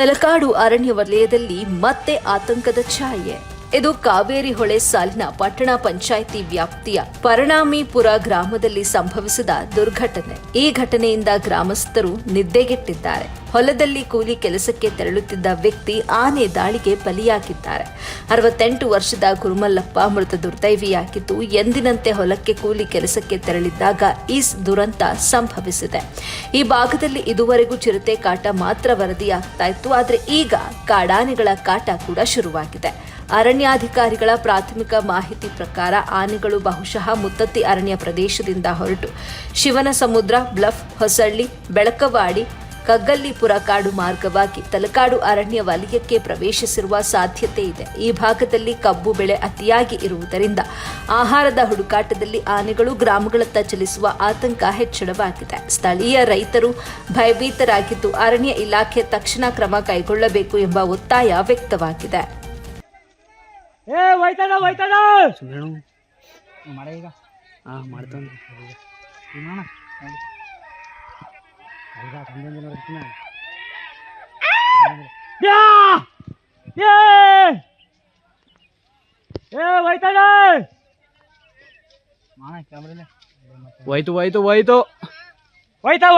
ತಲಕಾಡು ಅರಣ್ಯ ವಲಯದಲ್ಲಿ ಮತ್ತೆ ಆತಂಕದ ಛಾಯೆ. ಇದು ಕಾವೇರಿ ಹೊಳೆ ಸಾಲಿನ ಪಟ್ಟಣ ಪಂಚಾಯಿತಿ ವ್ಯಾಪ್ತಿಯ ಪರಣಾಮಿಪುರ ಗ್ರಾಮದಲ್ಲಿ ಸಂಭವಿಸಿದ ದುರ್ಘಟನೆ. ಈ ಘಟನೆಯಿಂದ ಗ್ರಾಮಸ್ಥರು ನಿದ್ದೆಗೆಟ್ಟಿದ್ದಾರೆ. ಹೊಲದಲ್ಲಿ ಕೂಲಿ ಕೆಲಸಕ್ಕೆ ತೆರಳುತ್ತಿದ್ದ ವ್ಯಕ್ತಿ ಆನೆ ದಾಳಿಗೆ ಬಲಿಯಾಗಿದ್ದಾರೆ. 68 ವರ್ಷದ ಗುರುಮಲ್ಲಪ್ಪ ಮೃತ ದುರ್ದೈವಿಯಾಗಿದ್ದು, ಎಂದಿನಂತೆ ಹೊಲಕ್ಕೆ ಕೂಲಿ ಕೆಲಸಕ್ಕೆ ತೆರಳಿದ್ದಾಗ ಈ ದುರಂತ ಸಂಭವಿಸಿದೆ. ಈ ಭಾಗದಲ್ಲಿ ಇದುವರೆಗೂ ಚಿರತೆ ಕಾಟ ಮಾತ್ರ ವರದಿಯಾಗ್ತಾ ಇತ್ತು. ಆದರೆ ಈಗ ಕಾಡಾನೆಗಳ ಕಾಟ ಕೂಡ ಶುರುವಾಗಿದೆ. ಅರಣ್ಯಾಧಿಕಾರಿಗಳ ಪ್ರಾಥಮಿಕ ಮಾಹಿತಿ ಪ್ರಕಾರ ಆನೆಗಳು ಬಹುಶಃ ಮುತ್ತತ್ತಿ ಅರಣ್ಯ ಪ್ರದೇಶದಿಂದ ಹೊರಟು ಶಿವನಸಮುದ್ರ, ಬ್ಲಫ್, ಹೊಸಳ್ಳಿ, ಬೆಳಕವಾಡಿ, ಕಗ್ಗಲ್ಲಿಪುರ ಕಾಡು ಮಾರ್ಗವಾಗಿ ತಲಕಾಡು ಅರಣ್ಯ ವಲಯಕ್ಕೆ ಪ್ರವೇಶಿಸಿರುವ ಸಾಧ್ಯತೆ ಇದೆ. ಈ ಭಾಗದಲ್ಲಿ ಕಬ್ಬು ಬೆಳೆ ಅತಿಯಾಗಿ ಇರುವುದರಿಂದ ಆಹಾರದ ಹುಡುಕಾಟದಲ್ಲಿ ಆನೆಗಳು ಗ್ರಾಮಗಳತ್ತ ಚಲಿಸುವ ಆತಂಕ ಹೆಚ್ಚಳವಾಗಿದೆ. ಸ್ಥಳೀಯ ರೈತರು ಭಯಭೀತರಾಗಿದ್ದು, ಅರಣ್ಯ ಇಲಾಖೆ ತಕ್ಷಣ ಕ್ರಮ ಕೈಗೊಳ್ಳಬೇಕು ಎಂಬ ಒತ್ತಾಯ ವ್ಯಕ್ತವಾಗಿದೆ. ಹೋಯ್ತಾ